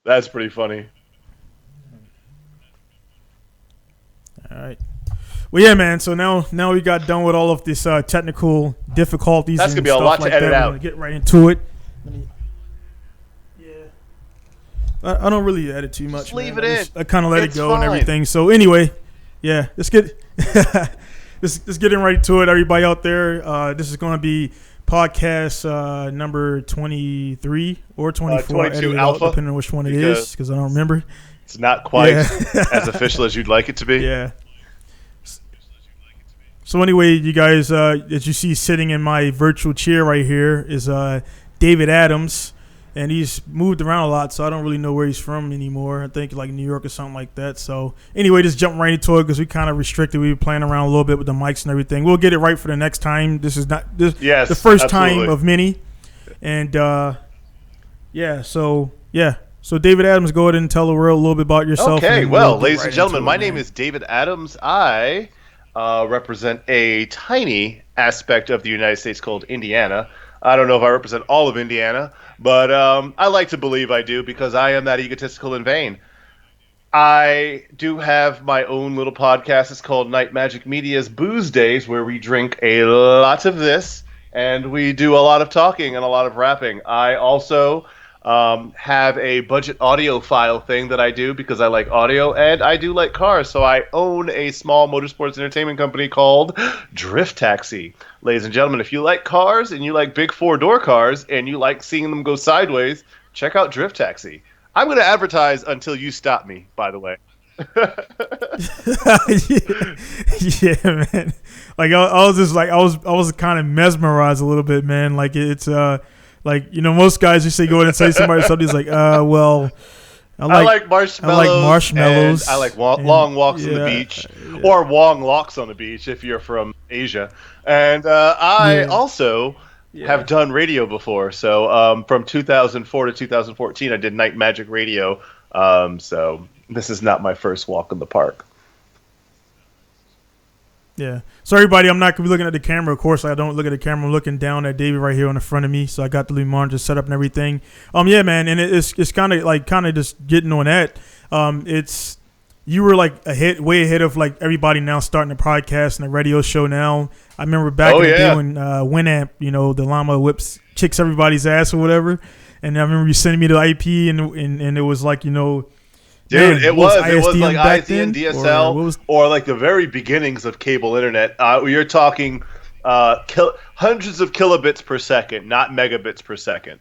That's pretty funny. All right. Well, yeah, man. So now we got done with all of this technical difficulties That's and gonna be a stuff lot to like edit that. We're out. gonna get right into it. Yeah. I don't really edit too much. Just leave man. it in. I kind of let It's it go fine. and everything. So anyway, yeah, let's get let's getting right to it. Everybody out there, this is going to be podcast number 23 or 24, 22 alpha, depending on which one it is, because I don't remember. It's not quite Yeah. as official as you'd like it to be. Yeah. So anyway, you guys, as you see sitting in my virtual chair right here is David Adams, and he's moved around a lot, so I don't really know where he's from anymore. I think like New York or something like that. So anyway, just jump right into it because we kind of restricted. We were playing around a little bit with the mics and everything. We'll get it right for the next time. This is not the first absolutely. time of many, and So David Adams, go ahead and tell the world a little bit about yourself. Okay, and well, get ladies right and gentlemen, into my it, name man. is David Adams. I represent a tiny aspect of the United States called Indiana. I don't know if I represent all of Indiana, but I like to believe I do because I am that egotistical and vain. I do have my own little podcast. It's called Night Magic Media's Booze Days, where we drink a lot of this and we do a lot of talking and a lot of rapping. I also have a budget audiophile thing that I do because I like audio and I do like cars. So I own a small motorsports entertainment company called Drift Taxi. Ladies and gentlemen, if you like cars and you like big four-door cars and you like seeing them go sideways, check out Drift Taxi. I'm going to advertise until you stop me, by the way. Yeah, man. Like I was just like I was kind of mesmerized a little bit, man. Like it's like, you know, most guys you say go ahead and say somebody something's like, well, I like marshmallows. And I like long walks on the beach, or long walks on the beach if you're from Asia. And I also have done radio before. So from 2004 to 2014, I did Night Magic Radio. So this is not my first walk in the park. Yeah. So everybody, I'm not gonna be looking at the camera. Of course, I don't look at the camera. I'm looking down at David right here on the front of me. So I got the little monitor set up and everything. Yeah, man, and it's kind of just getting on that. It's you were like way ahead of like everybody now starting the podcast and the radio show now. I remember back in the day when Winamp, you know, the llama whips kicks everybody's ass or whatever. And I remember you sending me the IP and it was like, you know. Dude, man, it was like ISDN, DSL, or like the very beginnings of cable internet. You're talking hundreds of kilobits per second, not megabits per second.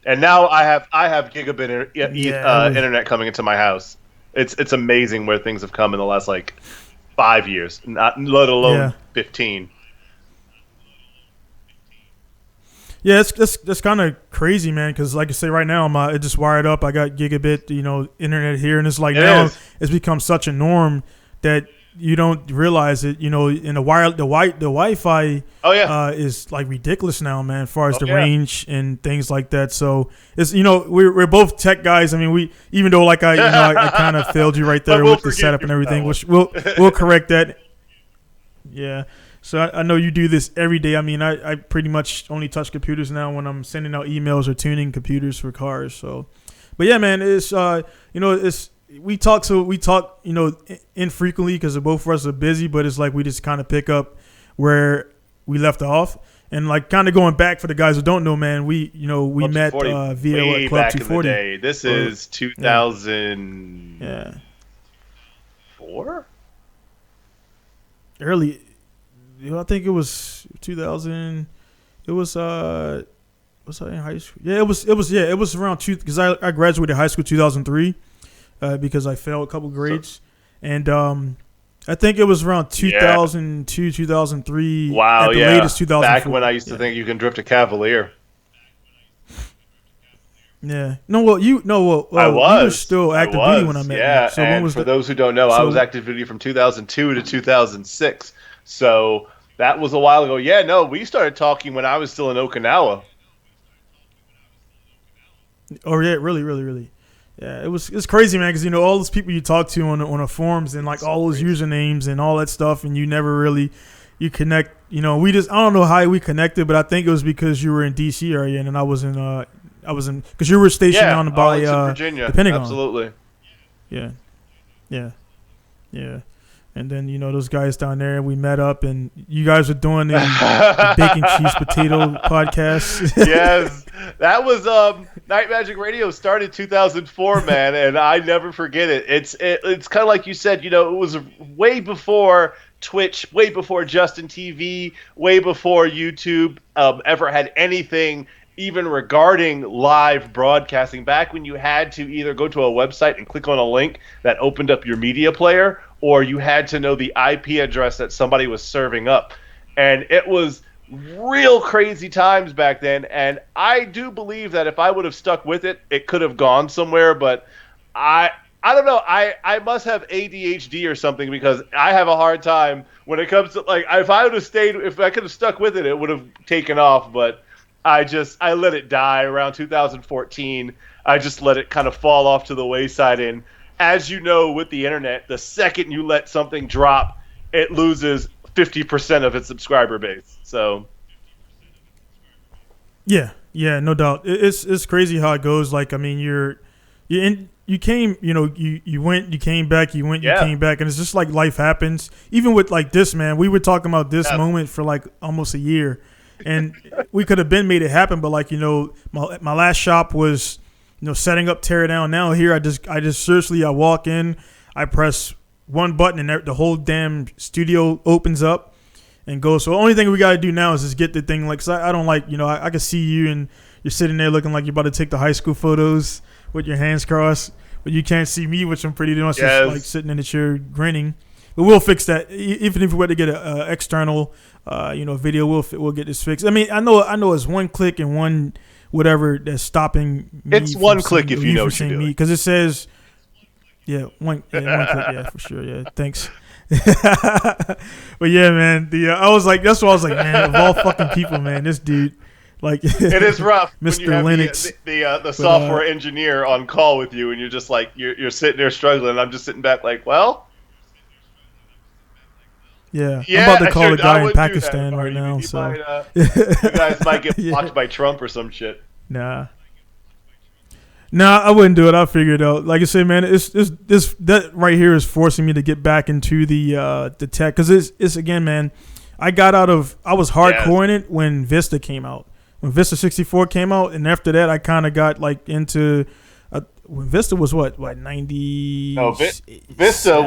And now I have gigabit internet coming into my house. It's amazing where things have come in the last like 5 years, let alone 15. Yeah, that's kind of crazy, man. Because like I say, right now I just wired up. I got gigabit, you know, internet here, and it's like it's become such a norm that you don't realize it. You know, in the Wi-Fi, is like ridiculous now, man. As far as the range and things like that. So it's, you know, we're both tech guys. I mean, even though like I kind of failed you right there with the setup and everything, which we'll correct that. Yeah. So I know you do this every day. I mean, I pretty much only touch computers now when I'm sending out emails or tuning computers for cars. So, but yeah, man, it's you know, we talk, you know, infrequently because both of us are busy. But it's like we just kind of pick up where we left off, and like kind of going back for the guys who don't know, man. We met via Club 240. This is 2000. Yeah. 4. Early. I think it was 2000. It was was I in high school? Yeah, it was around because I graduated high school 2003 because I failed a couple grades, and I think it was around 2002 2003. Wow, at the latest 2004. Back when I used to think you can drift a Cavalier. Yeah. I was. You were still active duty when I met you. Yeah, So and when was for those who don't know, I was active duty from 2002 to 2006. So that was a while ago. Yeah, no, we started talking when I was still in Okinawa. Oh yeah, really. Yeah, it's crazy, man. Because all those people you talk to on the forums and like all those usernames and all that stuff, and you never really connect. I don't know how we connected, but I think it was because you were in DC area and I was in I was in because you were stationed Yeah, on by Arlington, the Virginia. Pentagon. Absolutely. Yeah, yeah, yeah. And then those guys down there, we met up, and you guys were doing the bacon cheese potato podcast. Yes, that was Night Magic Radio started 2004, man, and I never forget it. It's kind of like you said, it was way before Twitch, way before Justin TV, way before YouTube ever had anything even regarding live broadcasting. Back when you had to either go to a website and click on a link that opened up your media player, or you had to know the IP address that somebody was serving up, and it was real crazy times back then. And I do believe that if I would have stuck with it, it could have gone somewhere. But I don't know. I must have ADHD or something, because I have a hard time when it comes to, like, if I would have stayed, if I could have stuck with it, it would have taken off. But I let it die around 2014. I just let it kind of fall off to the wayside. And as you know, with the internet, the second you let something drop, it loses 50% of its subscriber base. So yeah, no doubt. It's crazy how it goes. Like, I mean, you came, you went, you came back, you went, you yeah, came back, and it's just like life happens. Even with like this, man, we were talking about this yeah, moment for like almost a year, and we could have been made it happen. But like, my last shop was, setting up, tear it down. Now here, I just seriously, I walk in, I press one button, and the whole damn studio opens up and goes. So the only thing we got to do now is just get the thing, like, 'cause I don't like, I can see you and you're sitting there looking like you're about to take the high school photos with your hands crossed, but you can't see me, which I'm pretty doing. Just like sitting in the chair grinning. But we'll fix that. Even if we were to get an external, video, we'll get this fixed. I mean, I know it's one click and one whatever that's stopping me. it's one click if you know what you're doing. Because it says, one click, yeah, for sure, yeah. Thanks. But yeah, man, I was like, that's what I was like, man. Of all fucking people, man, this dude, like, it is rough Mr. when you have Linux, the software engineer on call with you, and you're just like, you're sitting there struggling. And I'm just sitting back like, well, yeah, I'm about to call a guy in Pakistan right now. You So you guys might get blocked by Trump or some shit. Nah, I wouldn't do it. I'll figure it out. Like I said, man, it's that right here is forcing me to get back into the tech, because it's again, man. I was hardcore in it when Vista came out. When Vista 64 came out, and after that, I kind of got like into. When Vista was what 90? No, Vista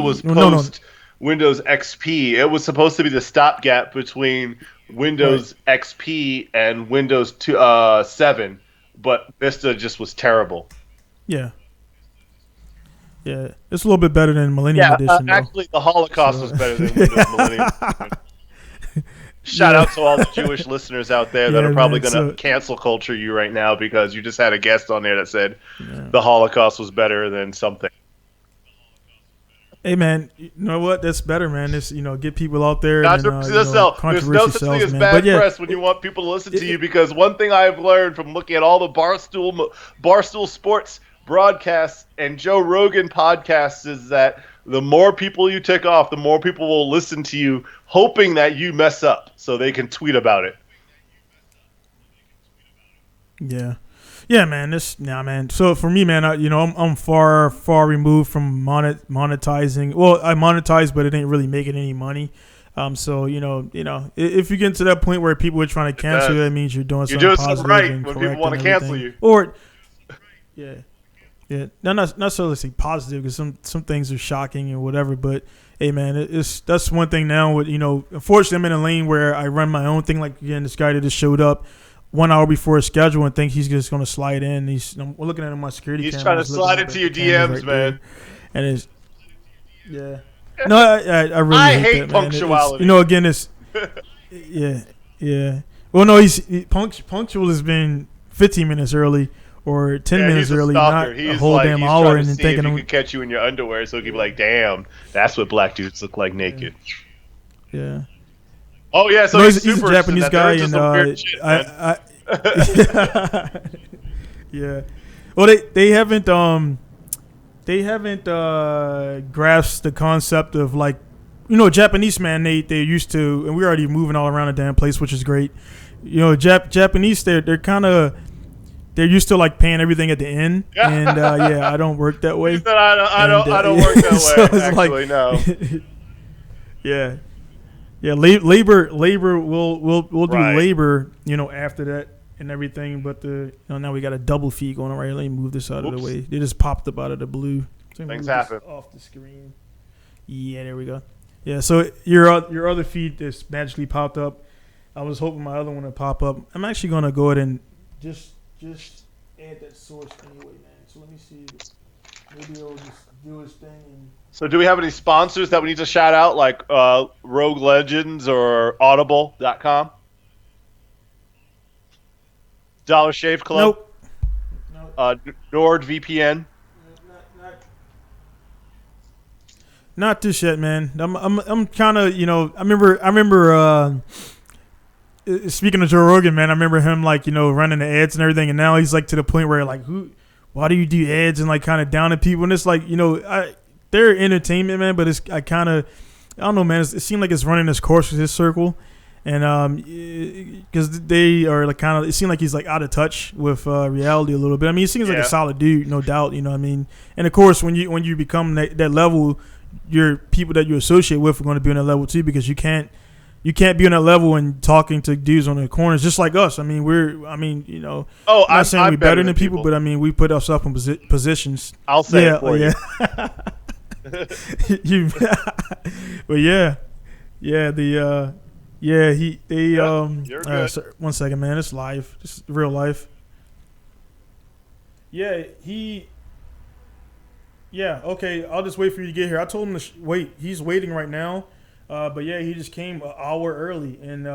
was post Windows XP. It was supposed to be the stopgap between Windows XP and Windows 7, but Vista just was terrible. Yeah, it's a little bit better than Millennium Edition. Actually, the Holocaust was better than Windows Millennium Edition. Shout out to all the Jewish listeners out there that are probably going to cancel culture you right now because you just had a guest on there that said the Holocaust was better than something. Hey, man, you know what? That's better, man. It's, get people out there. There's no such thing as bad press when you want people to listen to you, because one thing I've learned from looking at all the Barstool Sports broadcasts and Joe Rogan podcasts is that the more people you tick off, the more people will listen to you, hoping that you mess up so they can tweet about it. Yeah, man. Man. So for me, man, I'm far removed from monetizing. Well, I monetize, but it ain't really making any money. So if you get to that point where people are trying to cancel you, that means you're doing something positive right and when correct people want to cancel you. Or not necessarily say positive, because some things are shocking and whatever. But hey, man, that's one thing now. With unfortunately, I'm in a lane where I run my own thing. Like, again, this guy that just showed up 1 hour before his schedule and think he's just going to slide in. We're looking at him on security camera. He's trying to slide into your DMs, man. And it's no, I really hate that, punctuality. Again, it's yeah. Well, no, punctual has been 15 minutes early or 10 minutes early, not a whole damn hour. And then thinking he could catch you in your underwear, so he could be like, "Damn, that's what black dudes look like naked." Yeah. Oh yeah, so he's a Japanese guy, and yeah. Well, they haven't grasped the concept of, like, Japanese, man. They're used to, and we're already moving all around the damn place, which is great. Japanese, they're kind of they're used to like paying everything at the end, and yeah, I don't work that He way. said, I don't Yeah, work that so way. it's Actually, no. like, yeah, yeah, labor we'll do Right. labor, after that and everything. But now we got a double feed going on right. Let me move this out of the Oops. way. They just popped up out of the blue. So let me Things move this happen. off the screen. Yeah, there we go. Yeah, so your other feed just magically popped up. I was hoping my other one would pop up. I'm actually gonna go ahead and just add that source anyway, man. So let me see. Maybe it'll just do its thing. And So, do we have any sponsors that we need to shout out, like Rogue Legends or Audible.com? Dollar Shave Club, nope. No, NordVPN. not this yet, man. I'm kind of I remember speaking of Joe Rogan, man. I remember him like running the ads and everything, and now he's like to the point where like why do you do ads and like kind of down at people, and it's like they're entertainment, man, but I don't know, man. It seemed like it's running its course with his circle, and because they are like kind of, it seemed like he's like out of touch with reality a little bit. I mean, he seems like a solid dude, no doubt. You know what I mean? And of course, when you become that level, your people that you associate with are going to be on that level too, because you can't be on that level and talking to dudes on the corners just like us. I mean, Oh, I'm not saying I'm we're better than people, but I mean, we put ourselves in positions. I'll say it for you. you. But yeah, You're good. sorry, 1 second, man. It's live. It's real life. Yeah, Yeah, okay. I'll just wait for you to get here. I told him to wait. He's waiting right now. But yeah, he just came an hour early and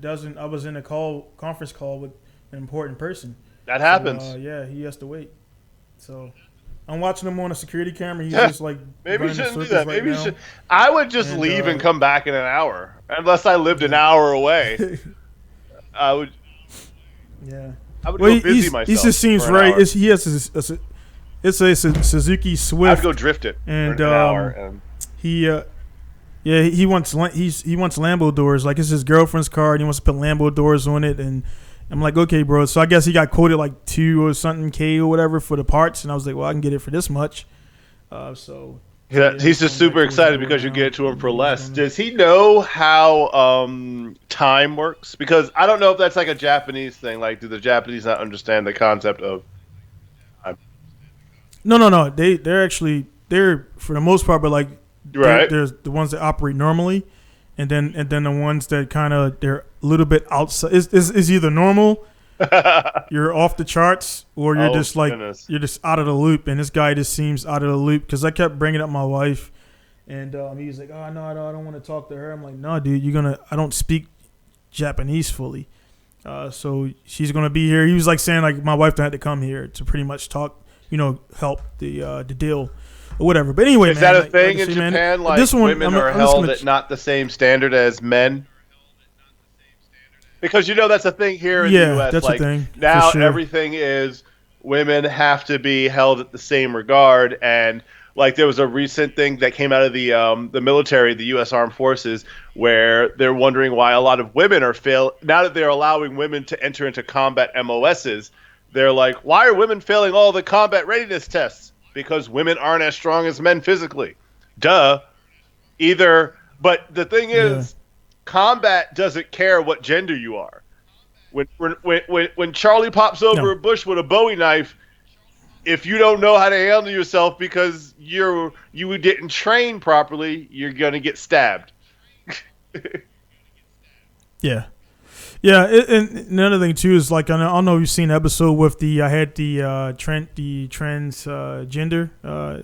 doesn't. I was in a conference call with an important person. That happens. So, yeah, he has to wait. So I'm watching him on a security camera. He's just like Maybe you running shouldn't do circles that. right Maybe you now. should. I would just And, leave and come back in an hour, unless I lived an hour away. I would. Yeah. I would go busy myself. He just seems for an right. hour. He has it's a Suzuki Swift. I'd go drift it And for an hour. And he yeah, he wants Lambo doors. Like, it's his girlfriend's car, and he wants to put Lambo doors on it. And I'm like, okay, bro. So I guess he got quoted like 2 or something K or whatever for the parts, and I was like, well, I can get it for this much. yeah, he's just super excited because you get it to him for less. Does he know how time works? Because I don't know if that's like a Japanese thing. Like, do the Japanese not understand the concept of time? No. They're for the most part, but like, Right. there's the ones that operate normally, and then the ones that kind of, they're a little bit outside. Is either normal, you're off the charts, or you're just like goodness. you're just out of the loop. And this guy just seems out of the loop, because I kept bringing up my wife, and he's like, oh no, I don't want to talk to her. I'm like, no, dude, I don't speak Japanese fully, so she's gonna be here. He was like saying like my wife had to come here to pretty much talk, help the deal. Or whatever, but anyway, Is man, that a thing in man, Japan? Like, this one, women are held at not the same standard as men? Because that's a thing here in the U.S. That's like, a thing. now sure. everything is women have to be held at the same regard, and like there was a recent thing that came out of the military, the U.S. Armed Forces, where they're wondering why a lot of women are now that they're allowing women to enter into combat MOSs. They're like, why are women failing all the combat readiness tests? Because women aren't as strong as men physically. Duh. But the thing is, combat doesn't care what gender you are. When Charlie pops over a bush with a Bowie knife, if you don't know how to handle yourself because you didn't train properly, you're gonna get stabbed. Yeah. Yeah, and another thing too is like, I don't know if you've seen the episode with I had the transgender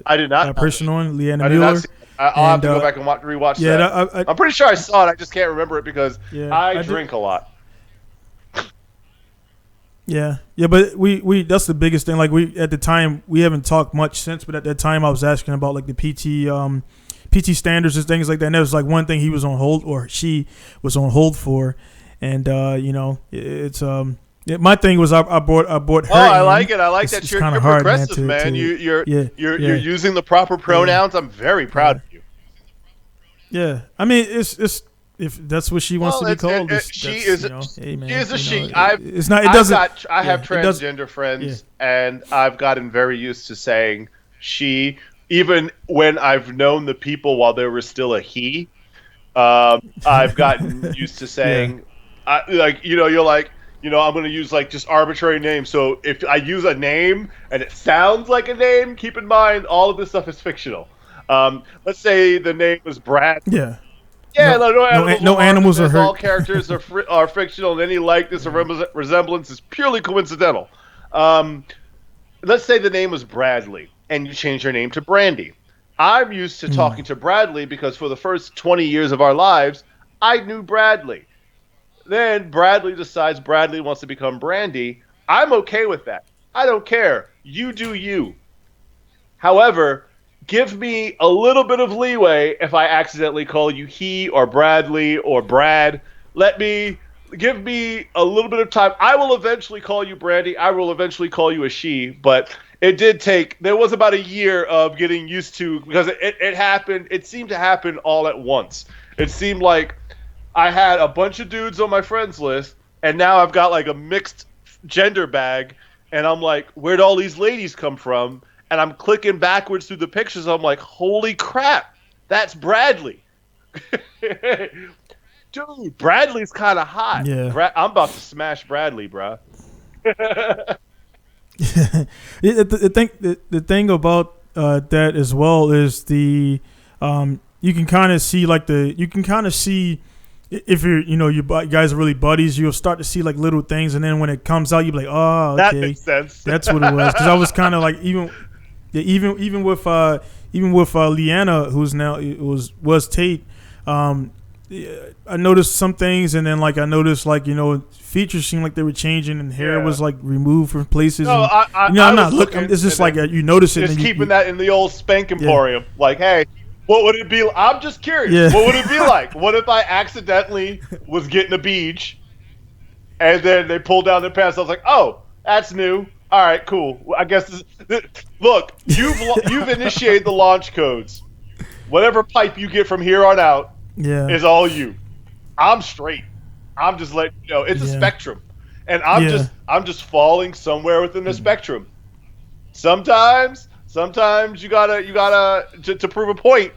I did not person on, Leanna I did Mueller. not see I'll have to go back and rewatch that. I'm pretty sure I saw it. I just can't remember it because I drink a lot. Yeah, but we that's the biggest thing. Like, we at the time, we haven't talked much since, but at that time I was asking about like the PT standards and things like that. And that was like one thing he was on hold, or she was on hold for. And it's my thing was I bought her. Oh, I like it. I like that you're progressive, man. You're using the proper pronouns. I'm very proud of you. Yeah, I mean it's if that's what she wants Well, to be called, she that's is hey she man, is a she. it's not. It doesn't. I have Yeah, it does. transgender Yeah. friends, and I've gotten very used to saying she, even when I've known the people while they were still a he. I've gotten used to Yeah. saying, you're like, I'm going to use like just arbitrary names. So if I use a name and it sounds like a name, keep in mind all of this stuff is fictional. Let's say the name was Brad. Yeah. Yeah, No. no No. animals were No harmed in animals are this. All hurt. characters are fictional, and any likeness or resemblance is purely coincidental. Um, let's say the name was Bradley, and you change your name to Brandy. I'm used to Mm. talking to Bradley because for the first 20 years of our lives, I knew Bradley. Then Bradley decides Bradley wants to become Brandy. I'm okay with that. I don't care. You do you. However, give me a little bit of leeway if I accidentally call you he or Bradley or Brad. Let me give me a little bit of time. I will eventually call you Brandy. I will eventually call you a she, but it did take there was about a year of getting used to because it happened. It seemed to happen all at once. It seemed like I had a bunch of dudes on my friends list, and now I've got like a mixed gender bag, and I'm like, where'd all these ladies come from? And I'm clicking backwards through the pictures. I'm like, holy crap, that's Bradley. Dude, Bradley's kind of hot. Yeah. I'm about to smash Bradley, bro. The thing about that as well is you can kind of see if you're guys are really buddies, you'll start to see like little things, and then when it comes out, you'll be like, oh, That okay, makes sense. that's what it was. Because I was kind of like even with Leanna, who's now was Tate. Yeah, I noticed some things, and then like I noticed like features seemed like they were changing, and hair Yeah. was like removed from places. No, And, I'm I not was looking. looking, It's just and like then you notice it, just and keeping that in the old spank emporium. Like, hey, what would it be? I'm just curious. Yeah. What would it be like? What if I accidentally was getting a beach, and then they pulled down their pants? I was like, oh, that's new. All right, cool. I guess look, you've initiated the launch codes. Whatever pipe you get from here on out yeah, is all you. I'm straight. I'm just letting you know it's a yeah, spectrum, and yeah, I'm just falling somewhere within the spectrum. Sometimes you gotta to prove a point.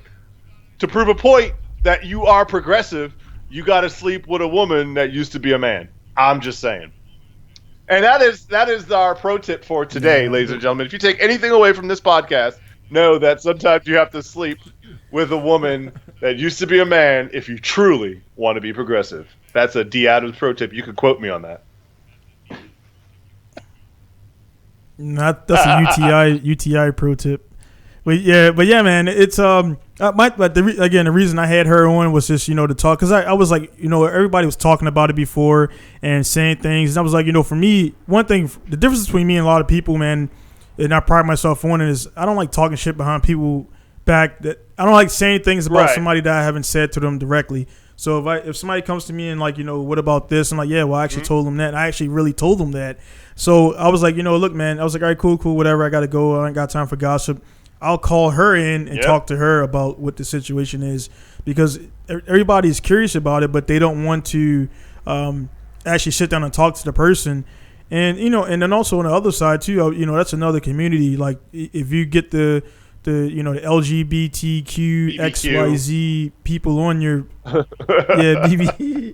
To prove a point that you are progressive, you gotta sleep with a woman that used to be a man. I'm just saying. And that is our pro tip for today, ladies and gentlemen. If you take anything away from this podcast, know that sometimes you have to sleep with a woman that used to be a man if you truly want to be progressive. That's a D Adams pro tip. You can quote me on that. Not that's a UTI pro tip. But yeah, man, it's the reason I had her on was just to talk, because I was like everybody was talking about it before and saying things, and I was like for me, one thing, the difference between me and a lot of people, man, and I pride myself on it, is I don't like talking shit behind people back. That I don't like saying things about somebody that I haven't said to them directly. So if somebody comes to me and like what about this, I'm like, yeah, well I actually told them that. And I actually really told them that. So I was like, look, man, I was like, all right, cool, whatever. I gotta go. I ain't got time for gossip. I'll call her in and talk to her about what the situation is, because everybody's curious about it, but they don't want to actually sit down and talk to the person. And and then also on the other side too, that's another community. Like if you get the LGBTQ XYZ people on your BB,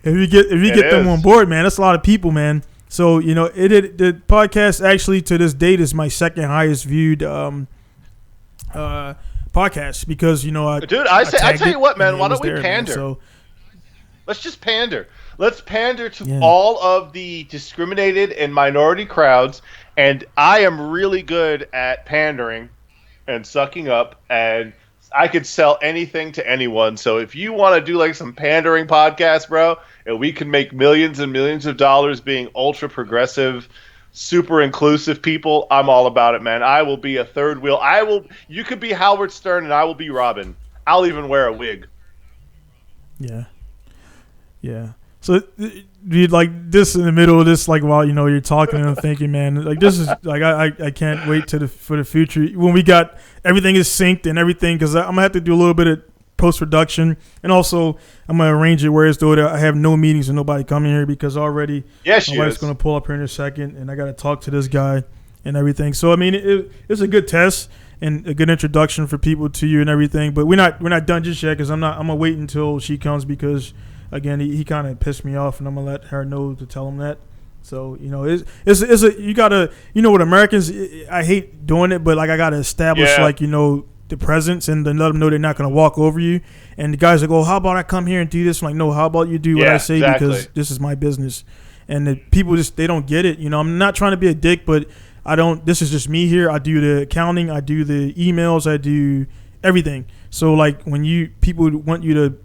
if you get them on board, man, that's a lot of people, man. So the podcast actually to this date is my second highest viewed podcast, because I tell you what, man, why don't we pander? So let's just pander. Let's pander to all of the discriminated and minority crowds, and I am really good at pandering and sucking up, and I could sell anything to anyone. So if you want to do like some pandering podcast, bro, and we can make millions and millions of dollars being ultra progressive, super inclusive people, I'm all about it, man. I will be a third wheel. You could be Howard Stern and I will be Robin. I'll even wear a wig. Yeah. So, dude, like this in the middle of this, like while you're talking and I'm thinking, man, like this is like I can't wait for the future when we got everything is synced and everything, because I'm gonna have to do a little bit of post production, and also I'm gonna arrange it where it's though that I have no meetings and nobody coming here because already Yeah, my she wife's is. gonna pull up here in a second, and I gotta talk to this guy and everything. So I mean, it's a good test and a good introduction for people to you and everything. But we're not done just yet because I'm gonna wait until she comes because again he kind of pissed me off, and I'm gonna let her know to tell him that. So it's a you gotta with Americans I hate doing it, but like I gotta establish Yeah. like the presence and then let them know they're not gonna walk over you. And the guys like, oh, how about I come here and do this? I'm like, no, how about you do what Yeah, I say exactly. because this is my business. And the people just they don't get it. I'm not trying to be a dick, but I don't. This is just me here. I do the accounting, I do the emails, I do everything. So like when people want you to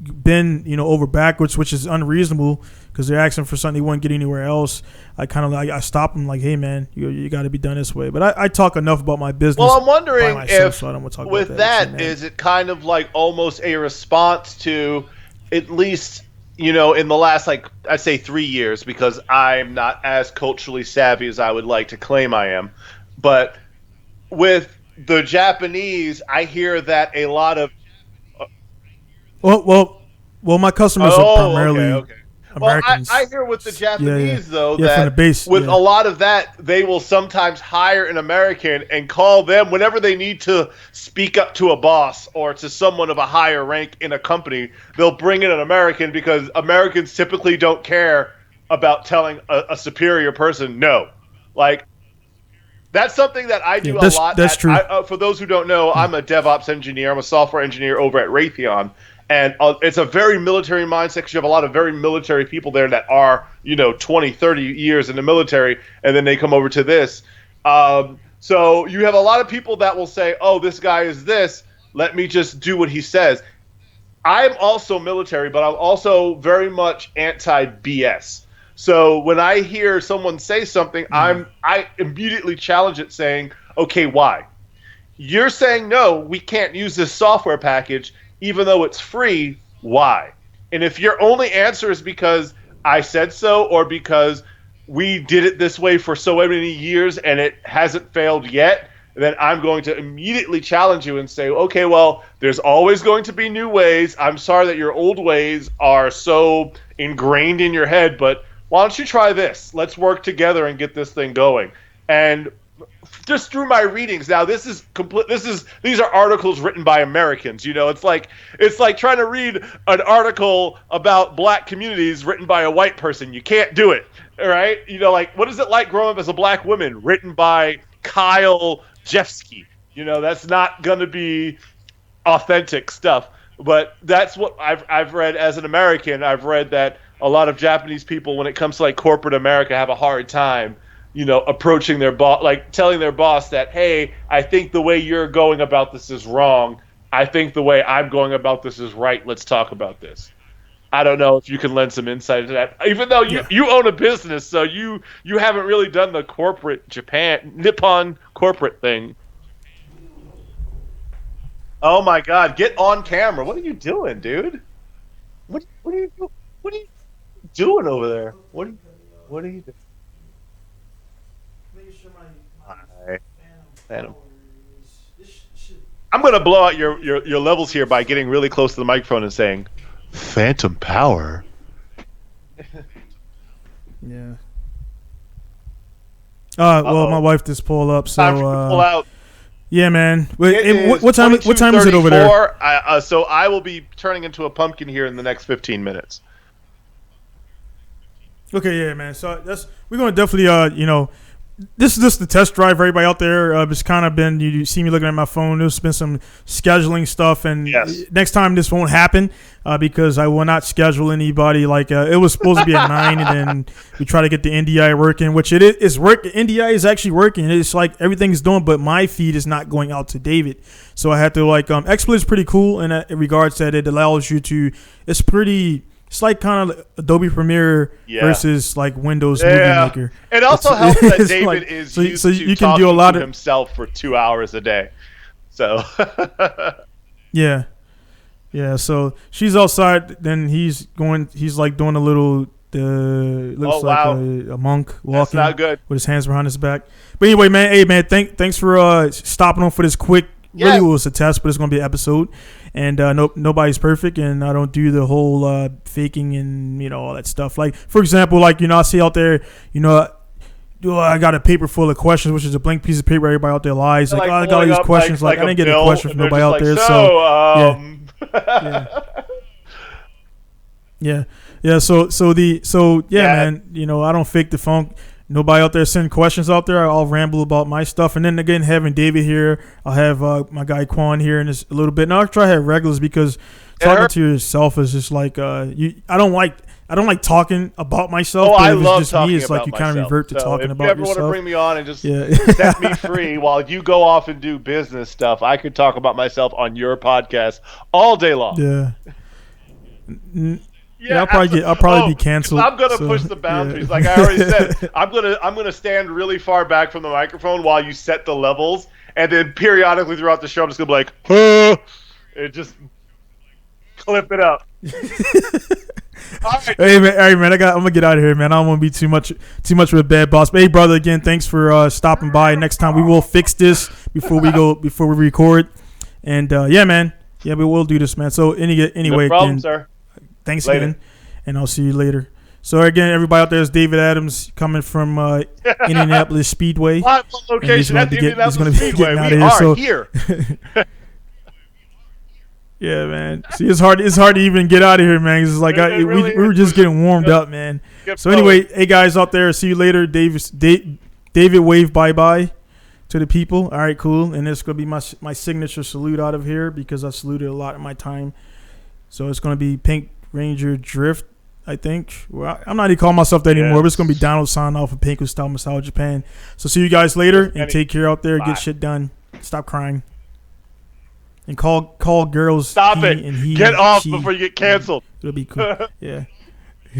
bend over backwards, which is unreasonable because they're asking for something they won't get anywhere else. I kind of like I stop them like, hey man, you got to be done this way. But I talk enough about my business. Well, I'm by wondering myself, if so I don't want to talk with about that, So, is it kind of like almost a response to at least, in the last, like, I'd say 3 years, because I'm not as culturally savvy as I would like to claim I am. But with the Japanese, I hear that a lot of. well, my customers are Oh, okay, primarily okay. Well, I Americans. hear with the Yeah, Japanese, though, yeah, from the that base. with a Yeah, lot of that, they will sometimes hire an American and call them whenever they need to speak up to a boss or to someone of a higher rank in a company. They'll bring in an American because Americans typically don't care about telling a superior person no. Like, that's something that I yeah, do a that's lot that's at. true. For those who don't know, I'm a DevOps engineer. I'm a software engineer over at Raytheon, and it's a very military mindset because you have a lot of very military people there that are 20, 30 years in the military, and then they come over to this. So you have a lot of people that will say, "Oh, this guy is this. Let me just do what he says." I'm also military, but I'm also very much anti BS. So when I hear someone say something, I immediately challenge it, saying, "Okay, why? You're saying no, we can't use this software package, even though it's free. Why?" And if your only answer is because I said so, or because we did it this way for so many years and it hasn't failed yet, then I'm going to immediately challenge you and say, okay, well, there's always going to be new ways. I'm sorry that your old ways are so ingrained in your head, but why don't you try this? Let's work together and get this thing going. And just through my readings now, this is complete. These are articles written by Americans. It's like trying to read an article about black communities written by a white person. You can't do it. All right, like, what is it like growing up as a black woman written by Kyle Jeffsky? That's not going to be authentic stuff. But that's what I've read as an American. I've read that a lot of Japanese people, when it comes to like corporate America, have a hard time, approaching their boss, like telling their boss that, hey, I think the way you're going about this is wrong. I think the way I'm going about this is right. Let's talk about this. I don't know if you can lend some insight into that. Even though you, Yeah. you own a business, so you haven't really done the corporate Nippon corporate thing. Oh my God! Get on camera. What are you doing, dude? What are you doing over there? What are you doing? Hi, Phantom. I'm gonna blow out your levels here by getting really close to the microphone and saying, "Phantom power." Yeah. Well, my Uh-oh. wife just pulled up, Time for you to pull so out. yeah, man. Wait, It and is what time? What time is it over there? 22:34. So I will be turning into a pumpkin here in the next 15 minutes. Okay, yeah, man. So we're gonna definitely this is just the test drive for everybody out there. It's kind of been you see me looking at my phone. There's been some scheduling stuff, and Yes. next time this won't happen because I will not schedule anybody. Like it was supposed to be at 9, and then we try to get the NDI working, which it is work. NDI is actually working. It's like everything's doing, but my feed is not going out to David. So I had to XSplit is pretty cool in regards that it allows you to. It's pretty. It's like kind of Adobe Premiere versus like Windows Movie Maker. It also It's- helps that it's David like- is so used you to can talking do a lot to of himself for 2 hours a day. So yeah. So she's outside. Then he's going. He's like doing a little. Looks Oh, like wow. a monk that's walking not good. with his hands behind his back. But anyway, man. Hey, man. Thanks for stopping on for this quick. Yeah. Really, it was a test, but it's gonna be an episode. And nobody's perfect, and I don't do the whole faking and all that stuff. Like for example, like I see out there, I got a paper full of questions, which is a blank piece of paper. Everybody out there lies. Like, I got all these questions. Like I didn't get a question from nobody out there. Yeah. Yeah. So man. I don't fake the funk. Nobody out there send questions out there. I'll ramble about my stuff, and then again, having David here, I'll have my guy Quan here in a little bit. And I'll try to have regulars because talking to yourself is just like I don't like talking about myself. I if love it's just talking me. It's about like you kind of myself. revert to talking about yourself. If you ever want to bring me on and just set me free while you go off and do business stuff, I could talk about myself on your podcast all day long. Yeah. Yeah, I'll probably be canceled. I'm gonna push the boundaries. Yeah. Like I already said, I'm gonna stand really far back from the microphone while you set the levels, and then periodically throughout the show, I'm just gonna be like, huh, and just clip it up. All right, man. I'm gonna get out of here, man. I don't want to be too much of a bad boss. But hey, brother, again, thanks for stopping by. Next time we will fix this before we record. And yeah, man. Yeah, we will do this, man. So anyway, no problem, sir. Thanks again, and I'll see you later. So again, everybody out there is David Adams coming from Indianapolis Speedway. Live location at the Indianapolis Speedway. We are here. Yeah, man. See, it's hard to even get out of here, man. It's like we were just getting warmed up, man. So anyway, hey guys out there, see you later. David wave bye to the people. All right, cool. And it's gonna be my signature salute out of here because I saluted a lot in my time. So it's gonna be Pink Ranger Drift, I think. Well, I'm not even calling myself that anymore, but it's going to be Donald signing off of Pinku Style Massage Japan. So see you guys later, and take care out there. Bye. Get shit done. Stop crying. And call girls. Stop it. And get off before you get canceled. It'll be cool. Yeah.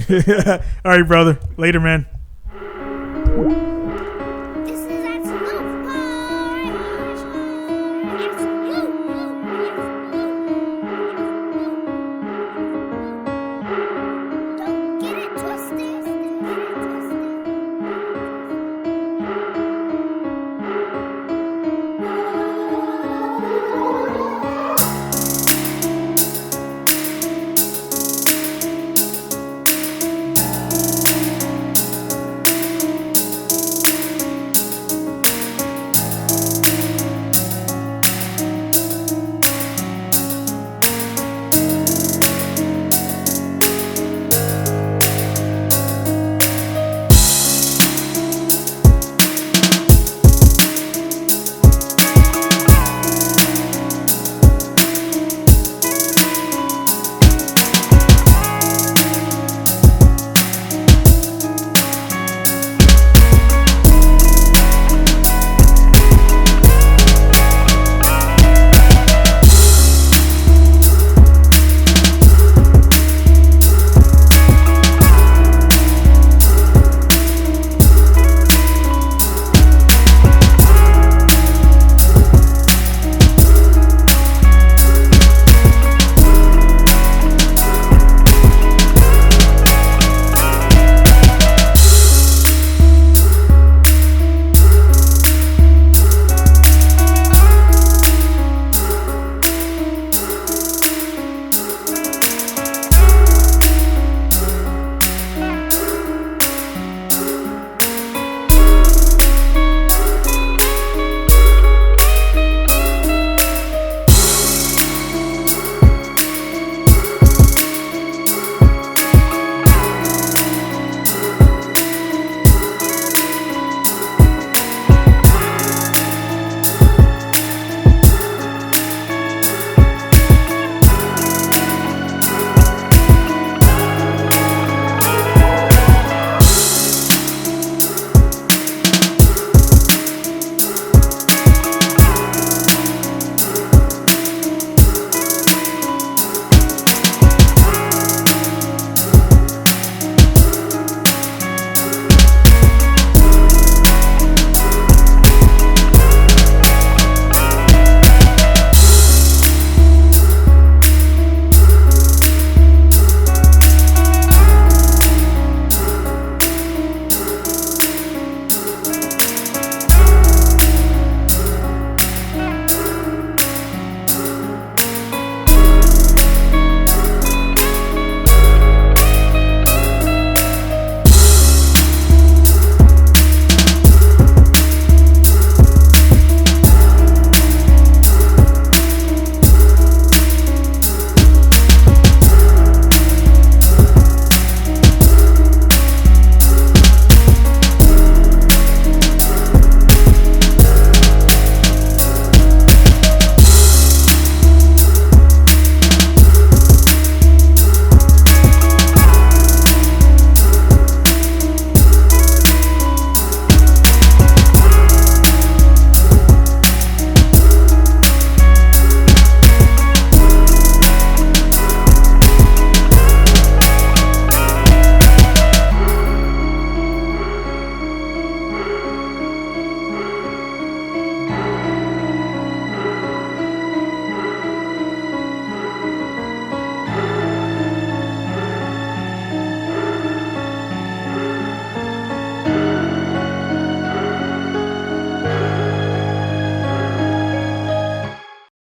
All right, brother. Later, man.